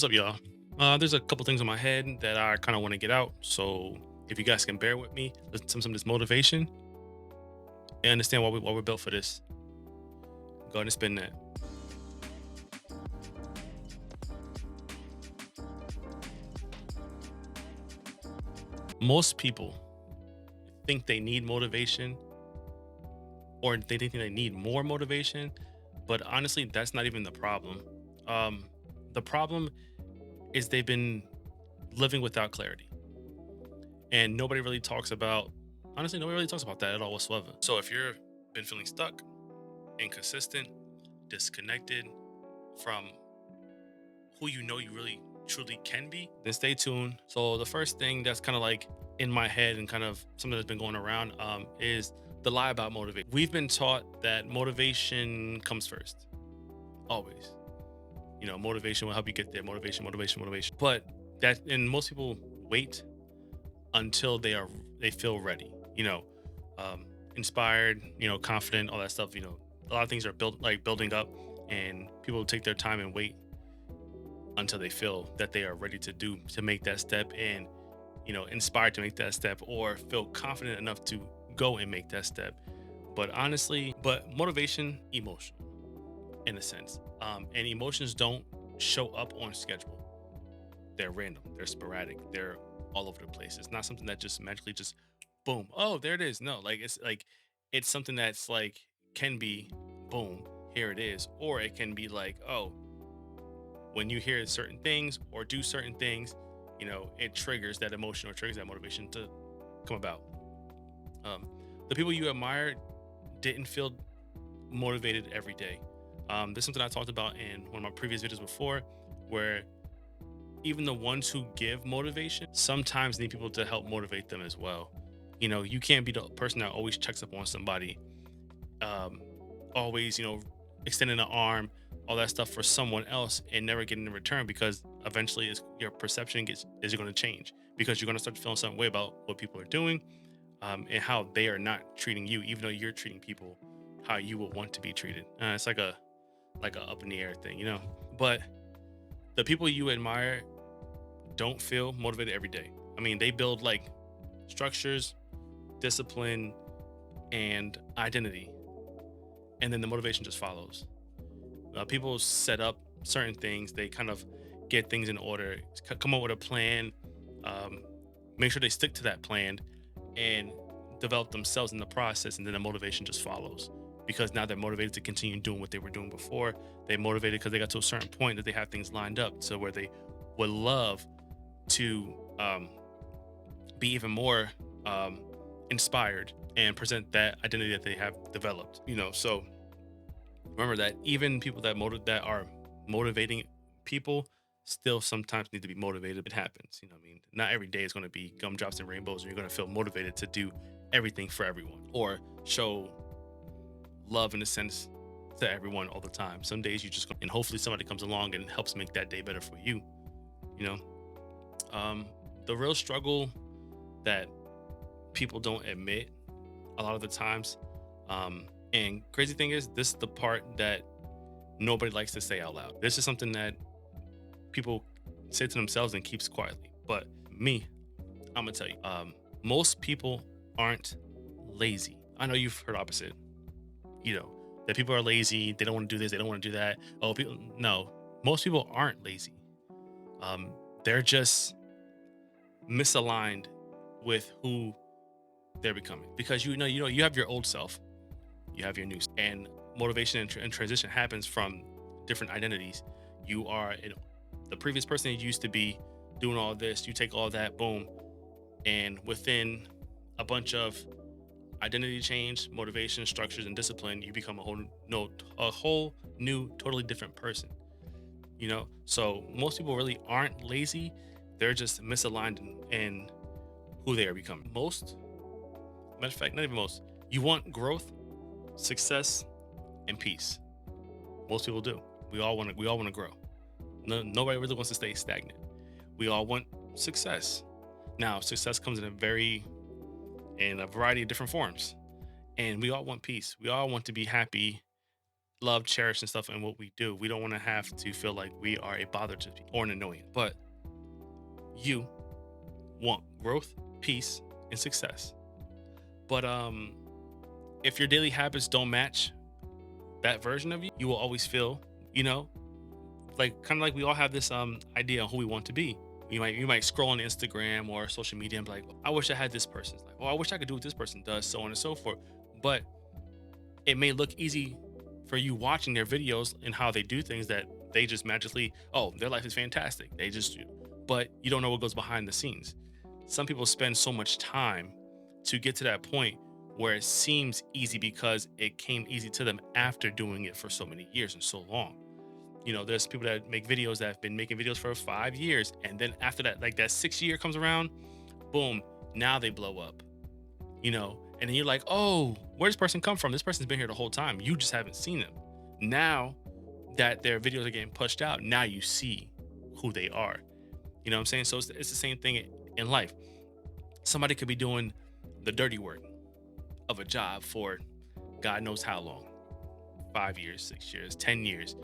What's up, y'all? There's a couple things in my head that I kind of want to get out. So if you guys can bear with me, listen to some of this motivation and understand why we're built for this. Go ahead and spin that. Most people think they need motivation or they think they need more motivation, but honestly, that's not even the problem. Um, the problem is they've been living without clarity, and nobody really talks about that at all whatsoever. So if you're been feeling stuck, inconsistent, disconnected from who you know you really truly can be, then stay tuned. So the first thing that's kind of like in my head and kind of something that's been going around is the lie about motivation. We've been taught that motivation comes first, always. Motivation will help you get there. Motivation, motivation, motivation. But and most people wait until they feel ready. Inspired. Confident. All that stuff. A lot of things are building up, and people take their time and wait until they feel that they are ready to make that step and inspired to make that step or feel confident enough to go and make that step. But motivation emotional in a sense, and emotions don't show up on schedule. They're random, they're sporadic, they're all over the place. It's not something that just magically just boom, oh, there it is. No, it's something that's like can be boom, here it is, or it can be like, oh, when you hear certain things or do certain things, it triggers that emotion or triggers that motivation to come about. Um, the people you admire didn't feel motivated every day. This is something I talked about in one of my previous videos before, where even the ones who give motivation sometimes need people to help motivate them as well. You can't be the person that always checks up on somebody, um, always, extending an arm, all that stuff for someone else and never getting in return because eventually your perception is going to change because you're going to start feeling some way about what people are doing, and how they are not treating you, even though you're treating people how you would want to be treated. It's like a up in the air thing, But the people you admire don't feel motivated every day. I mean, they build like structures, discipline, and identity, and then the motivation just follows. People set up certain things, they kind of get things in order, come up with a plan, um, make sure they stick to that plan, and develop themselves in the process, and then the motivation just follows because now they're motivated to continue doing what they were doing before. They're motivated because they got to a certain point that they have things lined up so where they would love to be even more inspired and present that identity that they have developed. So remember that even people that are motivating people still sometimes need to be motivated. It happens. I mean, not every day is going to be gumdrops and rainbows, and you're going to feel motivated to do everything for everyone or show love in a sense to everyone all the time. Some days you just and hopefully somebody comes along and helps make that day better for you. You know, um, the real struggle that people don't admit a lot of the times. And crazy thing is, this is the part that nobody likes to say out loud. This is something that people say to themselves and keeps quietly. But me, I'm gonna tell you, most people aren't lazy. I know you've heard opposite. That people are lazy. They don't want to do this. They don't want to do that. Oh, people. No, most people aren't lazy. They're just misaligned with who they're becoming because you have your old self, you have your new and motivation and transition happens from different identities. You are the previous person you used to be doing all this, you take all that, boom, and within a bunch of identity change, motivation, structures, and discipline, you become a whole new totally different person. So most people really aren't lazy, they're just misaligned in who they are becoming. Matter of fact, not even most, you want growth, success, and peace. Most people do. We all want to grow. No, nobody really wants to stay stagnant. We all want success. Now success comes in a variety of different forms, and we all want peace. We all want to be happy love, cherish, and stuff in what we do. We don't want to have to feel like we are a bother to people or an annoyance. But you want growth, peace, and success. But if your daily habits don't match that version of you, you will always feel, you know, like kind of like we all have this idea of who we want to be. You might scroll on Instagram or social media and be like, I wish I had this person's life. Oh, I wish I could do what this person does, so on and so forth. But it may look easy for you watching their videos and how they do things that they just magically, oh, their life is fantastic. They just, but you don't know what goes behind the scenes. Some people spend so much time to get to that point where it seems easy because it came easy to them after doing it for so many years and so long. There's people that make videos that have been making videos for 5 years, and then after that, like that 6 year comes around, boom, now they blow up. And then you're like, oh, where does this person come from? This person's been here the whole time. You just haven't seen them. Now that their videos are getting pushed out, now you see who they are. You know what I'm saying? So it's the same thing in life. Somebody could be doing the dirty work of a job for God knows how long, 5 years, 6 years, 10 years.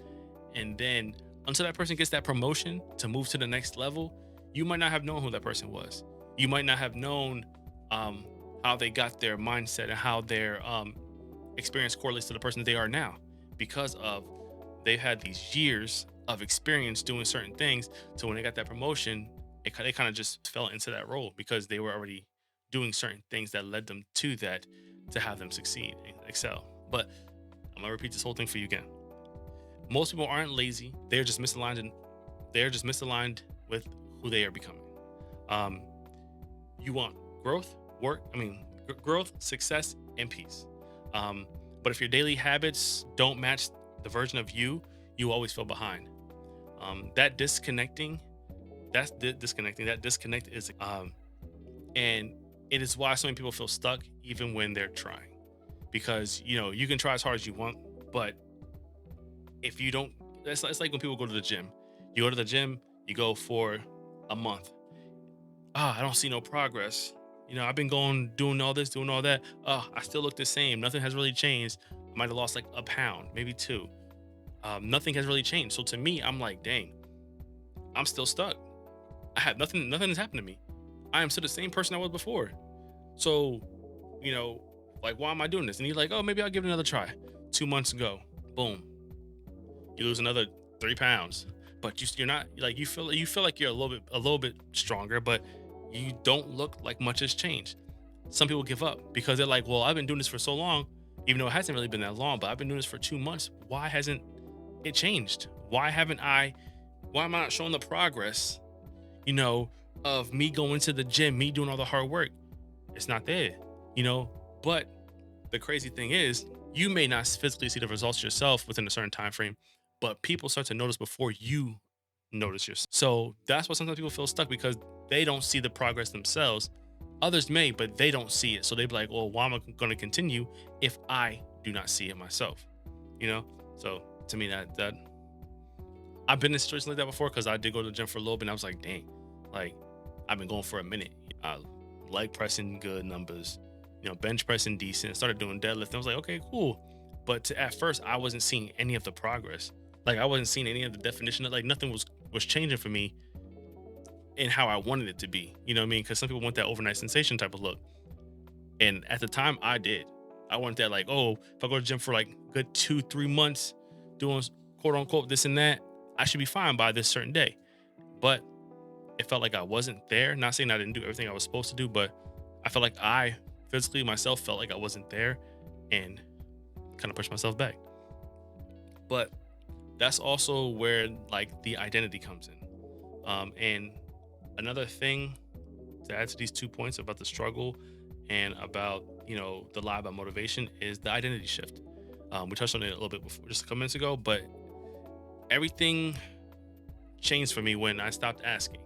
And then until that person gets that promotion to move to the next level, you might not have known who that person was. You might not have known how they got their mindset and how their experience correlates to the person that they are now, because of they've had these years of experience doing certain things. So when they got that promotion, they kind of just fell into that role because they were already doing certain things that led them to that, to have them succeed and excel. But I'm gonna repeat this whole thing for you again. Most people aren't lazy. They're just misaligned with who they are becoming. Um, you want growth, growth, success, and peace. Um, but if your daily habits don't match the version of you, you always feel behind. That disconnecting, disconnecting. That disconnect is, and it is why so many people feel stuck even when they're trying, because you can try as hard as you want, but if you don't, it's like when people go to the gym. You go to the gym, you go for a month. I don't see no progress. I've been going, doing all this, doing all that. I still look the same. Nothing has really changed. I might have lost like a pound, maybe two. Nothing has really changed. So to me, I'm like, dang, I'm still stuck. I have nothing. Nothing has happened to me. I am still the same person I was before. So, you know, like, why am I doing this? And he's like, oh, maybe I'll give it another try. 2 months ago, boom, you lose another 3 pounds. But you're not, like, you feel like you're a little bit stronger, but you don't look like much has changed. Some people give up because they're like, well, I've been doing this for so long, even though it hasn't really been that long, but I've been doing this for 2 months. Why hasn't it changed? Why am I not showing the progress, you know, of me going to the gym, me doing all the hard work? It's not there, you know. But the crazy thing is, you may not physically see the results yourself within a certain time frame, but people start to notice before you notice yourself. So that's why sometimes people feel stuck, because they don't see the progress themselves. Others may, but they don't see it. So they be like, well, why am I going to continue if I do not see it myself? You know? So to me, that I've been in situations like that before, because I did go to the gym for a little bit and I was like, dang, like, I've been going for a minute. Leg pressing good numbers, bench pressing decent, started doing deadlift. I was like, okay, cool. But at first I wasn't seeing any of the progress. Like, I wasn't seeing any of the definition of, like, nothing was changing for me in how I wanted it to be. You know what I mean? Because some people want that overnight sensation type of look. And at the time I did. I wanted that, like, oh, if I go to the gym for like good 2-3 months doing quote unquote this and that, I should be fine by this certain day. But it felt like I wasn't there. Not saying I didn't do everything I was supposed to do, but I felt like I physically myself felt like I wasn't there, and kind of pushed myself back. But that's also where, like, the identity comes in. And another thing to add to these 2 points about the struggle and about, the lie about motivation, is the identity shift. We touched on it a little bit before, just a couple minutes ago, but everything changed for me when I stopped asking,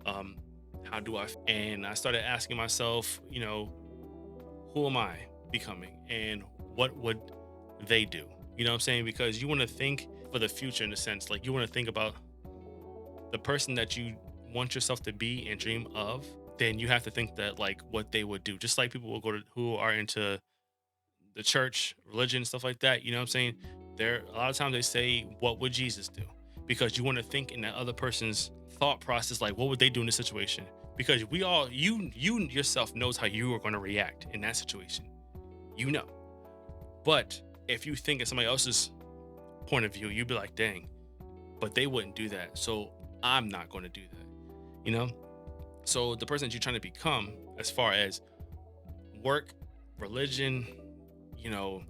how do and I started asking myself, who am I becoming and what would they do? You know what I'm saying? Because you want to think for the future, in a sense, like, you want to think about the person that you want yourself to be and dream of. Then you have to think that, like, what they would do. Just like people will go to who are into the church, religion, stuff like that. You know what I'm saying? There a lot of times they say, what would Jesus do? Because you want to think in that other person's thought process, like what would they do in this situation? Because we all you yourself knows how you are going to react in that situation. You know. But if you think in somebody else's point of view, you'd be like, dang, but they wouldn't do that. So I'm not going to do that. You know? So the person that you're trying to become, as far as work, religion, you know,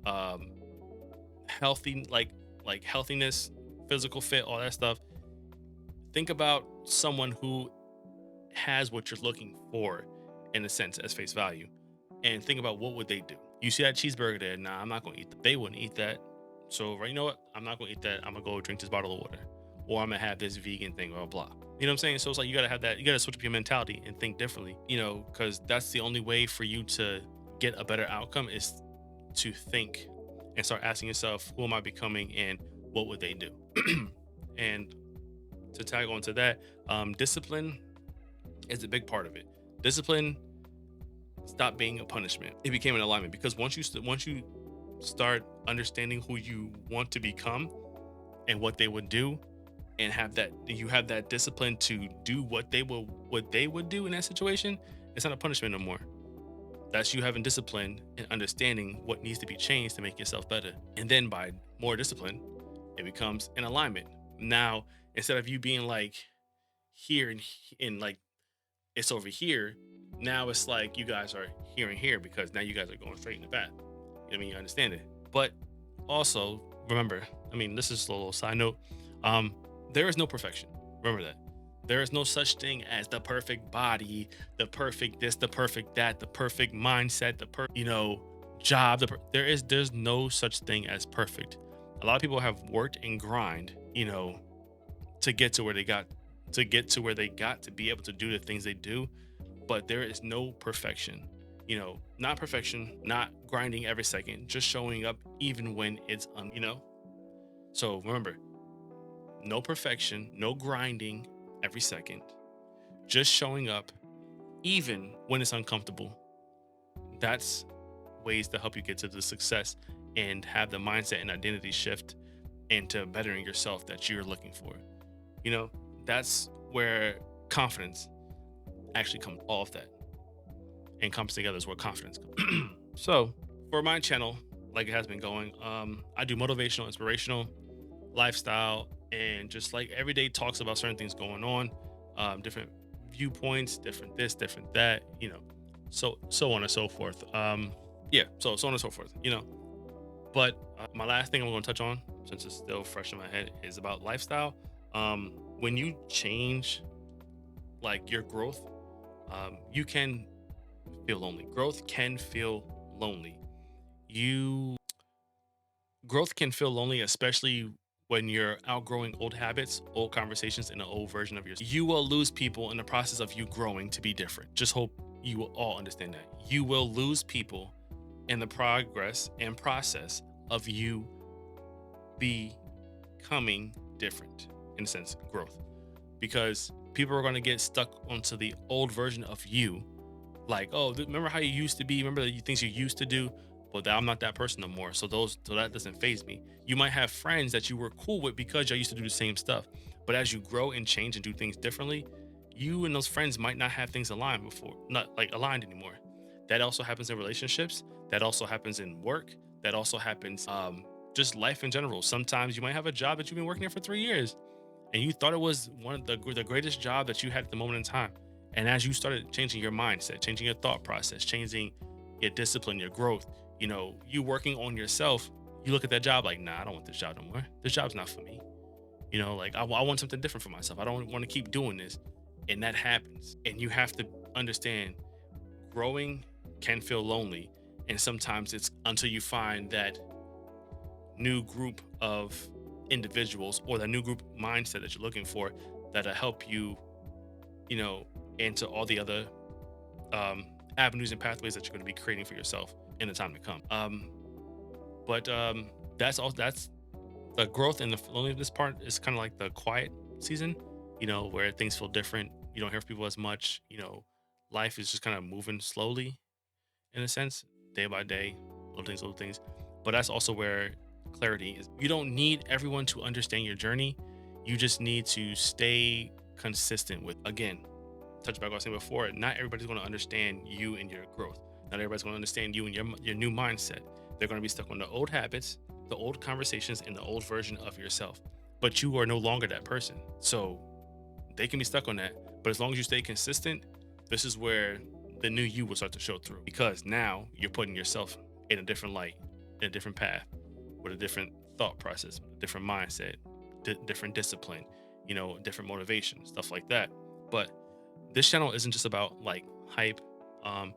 um, healthy, like healthiness, physical fit, all that stuff. Think about someone who has what you're looking for, in a sense, as face value, and think about what would they do. You see that cheeseburger there? Nah, I'm not gonna eat that. They wouldn't eat that. So right, you know what? I'm not gonna eat that. I'm gonna go drink this bottle of water, or I'm gonna have this vegan thing, blah blah. You know what I'm saying? So it's like you gotta have that. You gotta switch up your mentality and think differently. You know, because that's the only way for you to get a better outcome is to think and start asking yourself, who am I becoming, and what would they do? And to tag on to that, discipline is a big part of it. Discipline stopped being a punishment. It became an alignment, because once you start understanding who you want to become and what they would do, and have that discipline to do what they would do in that situation, it's not a punishment no more. That's you having discipline and understanding what needs to be changed to make yourself better. And then by more discipline, it becomes an alignment. Now, instead of you being like here and like it's over here, now it's like you guys are here and here, because now you guys are going straight in the path. You know what I mean? You understand it. But also remember, I mean, this is a little side note. Um, there is no perfection. Remember that. There is no such thing as the perfect body, the perfect this, the perfect that, the perfect mindset, job. There's no such thing as perfect. A lot of people have worked and grind, to get to where they got to be able to do the things they do, but there is no perfection. Not perfection, not grinding every second, just showing up even when so remember, no perfection, no grinding every second, just showing up even when it's uncomfortable. That's ways to help you get to the success and have the mindset and identity shift into bettering yourself that you're looking for. You know, that's where confidence actually comes. All of that and comes together is where confidence comes. So for my channel, like it has been going, I do motivational, inspirational, lifestyle, and just like everyday talks about certain things going on, different viewpoints, different this, different that, so on and so forth. Yeah, so on and so forth. But my last thing I'm going to touch on, since it's still fresh in my head, is about lifestyle. When you change, like your growth, you can feel lonely. Growth can feel lonely. You Growth can feel lonely, especially when you're outgrowing old habits, old conversations, and an old version of yourself. You will lose people in the process of you growing to be different. Just hope you will all understand that. You will lose people in the progress and process of you becoming different, in a sense, growth. Because people are going to get stuck onto the old version of you, like, oh, remember how you used to be, remember the things you used to do, but I'm not that person no more. So that doesn't phase me. You might have friends that you were cool with because you used to do the same stuff, but as you grow and change and do things differently, you and those friends might not have things aligned before, not like aligned anymore. That also happens in relationships. That also happens in work. That also happens, just life in general. Sometimes you might have a job that you've been working there for 3 years, and you thought it was one of the greatest job that you had at the moment in time. And as you started changing your mindset, changing your thought process, changing your discipline, your growth, you working on yourself, you look at that job like, nah, I don't want this job no more. This job's not for me. Like I want something different for myself. I don't want to keep doing this. And that happens. And you have to understand, growing can feel lonely. And sometimes it's until you find that new group of individuals or that new group mindset that you're looking for that'll help you, into all the other avenues and pathways that you're going to be creating for yourself in the time to come. But that's all. That's the growth, and the loneliness part is kind of like the quiet season, where things feel different. You don't hear from people as much. Life is just kind of moving slowly, in a sense, day by day, little things. But that's also where clarity is you don't need everyone to understand your journey. You just need to stay consistent with, again, touch back on what I was saying before, not everybody's going to understand you and your growth. Not everybody's going to understand you and your new mindset. They're going to be stuck on the old habits, the old conversations, and the old version of yourself. But you are no longer that person. So they can be stuck on that. But as long as you stay consistent, this is where the new you will start to show through, because now you're putting yourself in a different light, in a different path, with a different thought process, different mindset, different discipline, different motivation, stuff like that. But this channel isn't just about like hype. Um,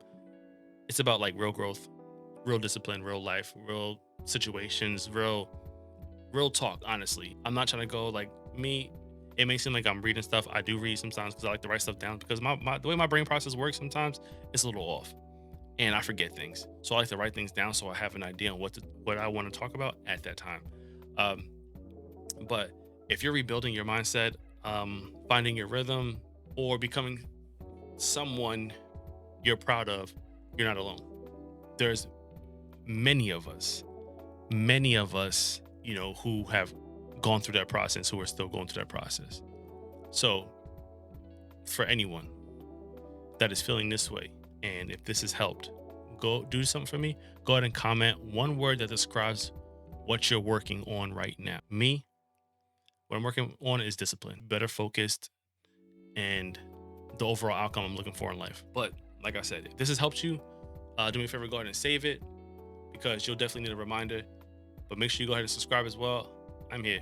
it's about like real growth, real discipline, real life, real situations, real talk. Honestly, I'm not trying to go like me. It may seem like I'm reading stuff. I do read sometimes because I like to write stuff down, because the way my brain process works sometimes it's a little off and I forget things. So I like to write things down so I have an idea on what I want to talk about at that time. Um, but if you're rebuilding your mindset, finding your rhythm, or becoming someone you're proud of, you're not alone. There's many of us, who have gone through that process, who are still going through that process. So for anyone that is feeling this way, and if this has helped, go do something for me. Go ahead and comment one word that describes what you're working on right now. Me, what I'm working on is discipline, better focused, and the overall outcome I'm looking for in life. But like I said, if this has helped you, do me a favor, go ahead and save it, because you'll definitely need a reminder. But make sure you go ahead and subscribe as well. I'm here.